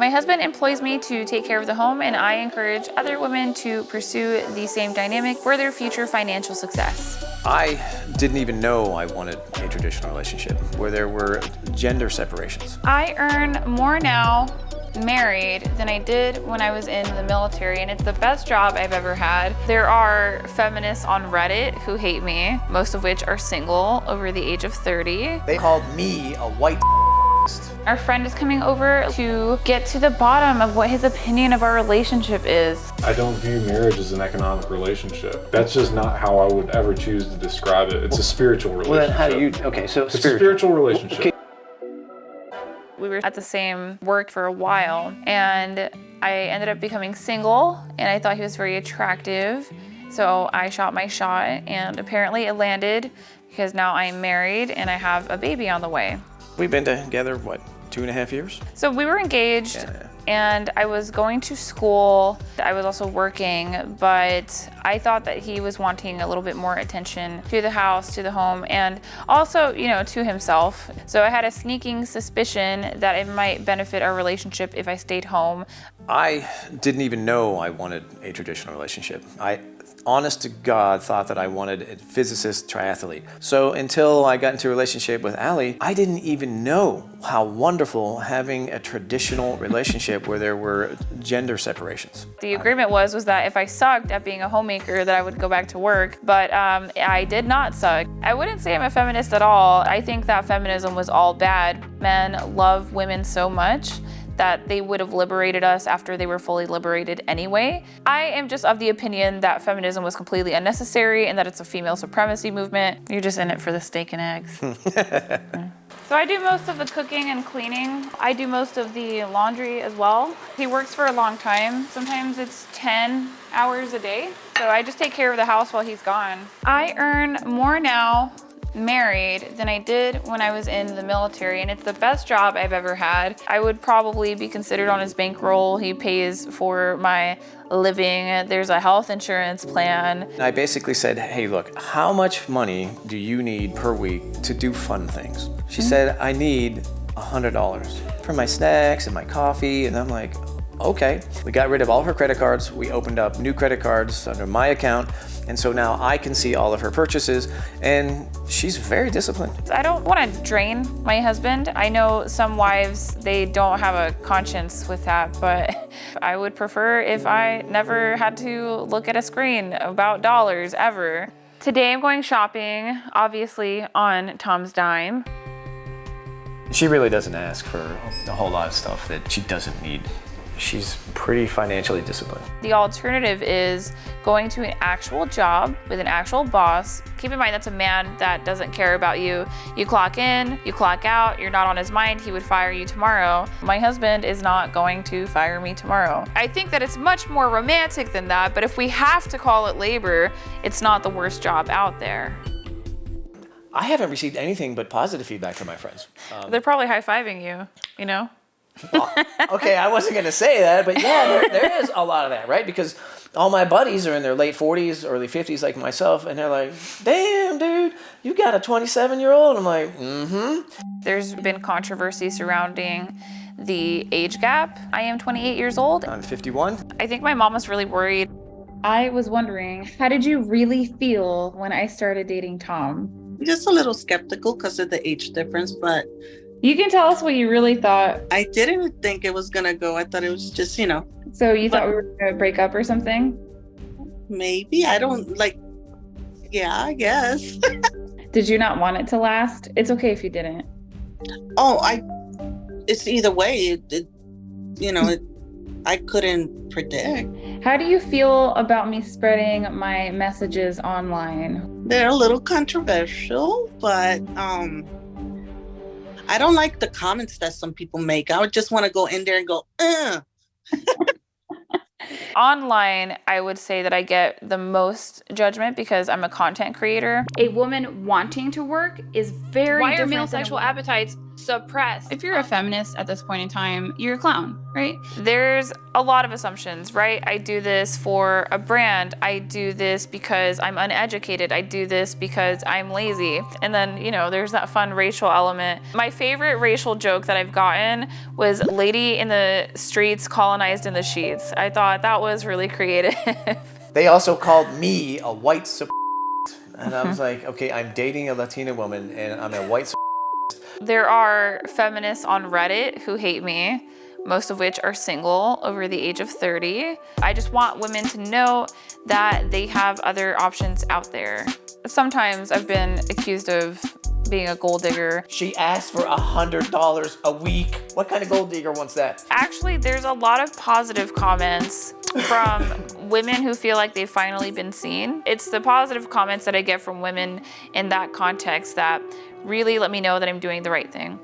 My husband employs me to take care of the home, and I encourage other women to pursue the same dynamic for their future financial success. I didn't even know I wanted a traditional relationship where there were gender separations. I earn more now married than I did when I was in the military, and it's the best job I've ever had. There are feminists on Reddit who hate me, most of which are single over the age of 30. They called me a white. Our friend is coming over to get to the bottom of what his opinion of our relationship is. I don't view marriage as an economic relationship. That's just not how I would ever choose to describe it. It's a spiritual relationship. Well, then how do you, okay, so it's a spiritual relationship. Okay. We were at the same work for a while, and I ended up becoming single, and I thought he was very attractive. So I shot my shot, and apparently it landed because now I'm married and I have a baby on the way. We've been together, what, 2.5 years? So we were engaged, and I was going to school. I was also working, but I thought that he was wanting a little bit more attention to the house, to the home, and also, to himself. So I had a sneaking suspicion that it might benefit our relationship if I stayed home. I didn't even know I wanted a traditional relationship. I, honest to God, thought that I wanted a physicist triathlete. So until I got into a relationship with Allie, I didn't even know how wonderful having a traditional relationship where there were gender separations. The agreement was that if I sucked at being a homemaker, that I would go back to work, but I did not suck. I wouldn't say I'm a feminist at all. I think that feminism was all bad. Men love women so much that they would have liberated us after they were fully liberated anyway. I am just of the opinion that feminism was completely unnecessary and that it's a female supremacy movement. You're just in it for the steak and eggs. So I do most of the cooking and cleaning. I do most of the laundry as well. He works for a long time. Sometimes it's 10 hours a day. So I just take care of the house while he's gone. I earn more now married than I did when I was in the military, and it's the best job I've ever had. I would probably be considered on his bankroll. He pays for my living. There's a health insurance plan. I basically said, hey, look, how much money do you need per week to do fun things? She said, I need $100 for my snacks and my coffee, and I'm like, okay. We got rid of all of her credit cards. We opened up new credit cards under my account. And so now I can see all of her purchases, and she's very disciplined. I don't want to drain my husband. I know some wives, they don't have a conscience with that, but I would prefer if I never had to look at a screen about dollars ever. Today I'm going shopping, obviously on Tom's dime. She really doesn't ask for a whole lot of stuff that she doesn't need. She's pretty financially disciplined. The alternative is going to an actual job with an actual boss. Keep in mind that's a man that doesn't care about you. You clock in, you clock out, you're not on his mind, he would fire you tomorrow. My husband is not going to fire me tomorrow. I think that it's much more romantic than that, but if we have to call it labor, it's not the worst job out there. I haven't received anything but positive feedback from my friends. They're probably high-fiving you, Well, okay, I wasn't going to say that, but yeah, there is a lot of that, right? Because all my buddies are in their late 40s, early 50s like myself, and they're like, damn, dude, you got a 27-year-old? I'm like, There's been controversy surrounding the age gap. I am 28 years old. I'm 51. I think my mom was really worried. I was wondering, how did you really feel when I started dating Tom? Just a little skeptical because of the age difference, but you can tell us what you really thought. I didn't think it was going to go. I thought it was just, So you thought we were going to break up or something? Maybe. I don't yeah, I guess. Did you not want it to last? It's okay if you didn't. It's either way. I couldn't predict. How do you feel about me spreading my messages online? They're a little controversial, but I don't like the comments that some people make. I would just want to go in there and go, Online, I would say that I get the most judgment because I'm a content creator. A woman wanting to work is very different. Why are male sexual appetites suppressed. If you're a feminist at this point in time, you're a clown, right? There's a lot of assumptions, right? I do this for a brand. I do this because I'm uneducated. I do this because I'm lazy. And then, there's that fun racial element. My favorite racial joke that I've gotten was lady in the streets colonized in the sheets. I thought that was really creative. They also called me a white and I was like, okay, I'm dating a Latina woman and I'm a white There are feminists on Reddit who hate me, most of which are single over the age of 30. I just want women to know that they have other options out there. Sometimes I've been accused of being a gold digger. She asked for $100 a week. What kind of gold digger wants that? Actually, there's a lot of positive comments from women who feel like they've finally been seen. It's the positive comments that I get from women in that context that really let me know that I'm doing the right thing.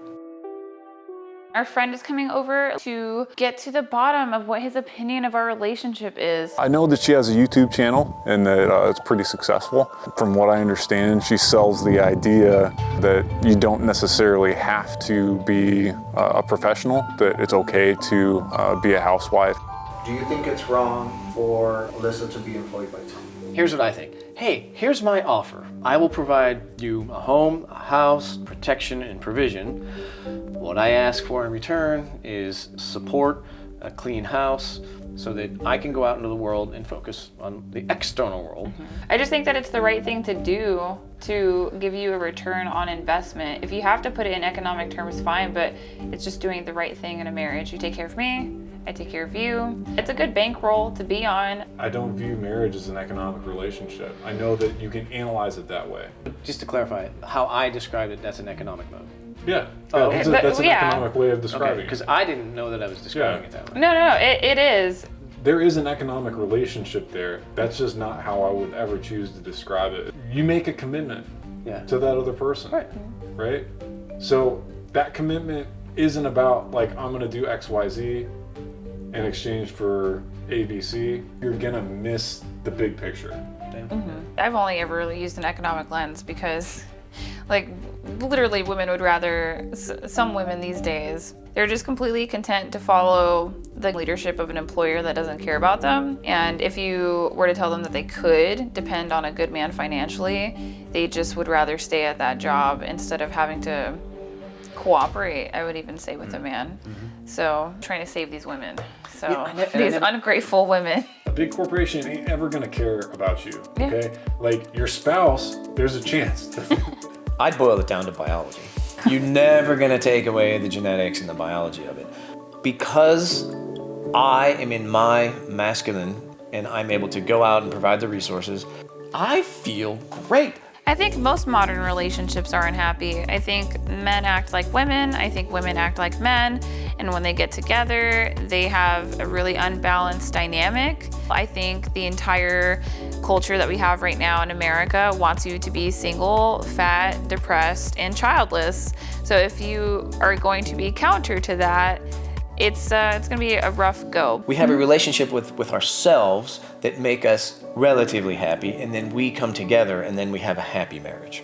Our friend is coming over to get to the bottom of what his opinion of our relationship is. I know that she has a YouTube channel and that it's pretty successful. From what I understand, she sells the idea that you don't necessarily have to be a professional, that it's okay to be a housewife. Do you think it's wrong for Alyssa to be employed by Tom? Here's what I think. Hey, here's my offer. I will provide you a home, a house, protection, and provision. What I ask for in return is support, a clean house, so that I can go out into the world and focus on the external world. I just think that it's the right thing to do to give you a return on investment. If you have to put it in economic terms, fine, but it's just doing the right thing in a marriage. You take care of me, I take care of you. It's a good bankroll to be on. I don't view marriage as an economic relationship. I know that you can analyze it that way. Just to clarify, how I described it, that's an economic mode. Yeah, Oh, that's, but- that's an yeah. economic way of describing Because it. I didn't know that I was describing it that way. No, it is. There is an economic relationship there. That's just not how I would ever choose to describe it. You make a commitment Yeah. to that other person, Right. right? So that commitment isn't about like, I'm gonna do X, Y, Z in exchange for A, B, C. You're gonna miss the big picture. I've only ever really used an economic lens because, literally women would rather, some women these days, they're just completely content to follow the leadership of an employer that doesn't care about them. And if you were to tell them that they could depend on a good man financially, they just would rather stay at that job instead of having to cooperate, I would even say, with a man. So I'm trying to save these women. So these ungrateful women. A big corporation ain't ever gonna care about you, Yeah. okay? Like your spouse, there's a chance. I'd boil it down to biology. You're never gonna take away the genetics and the biology of it. Because I am in my masculine and I'm able to go out and provide the resources, I feel great. I think most modern relationships are unhappy. I think men act like women. I think women act like men. And when they get together, they have a really unbalanced dynamic. I think the entire culture that we have right now in America wants you to be single, fat, depressed, and childless. So if you are going to be counter to that, it's gonna be a rough go. We have a relationship with ourselves that make us relatively happy, and then we come together and then we have a happy marriage.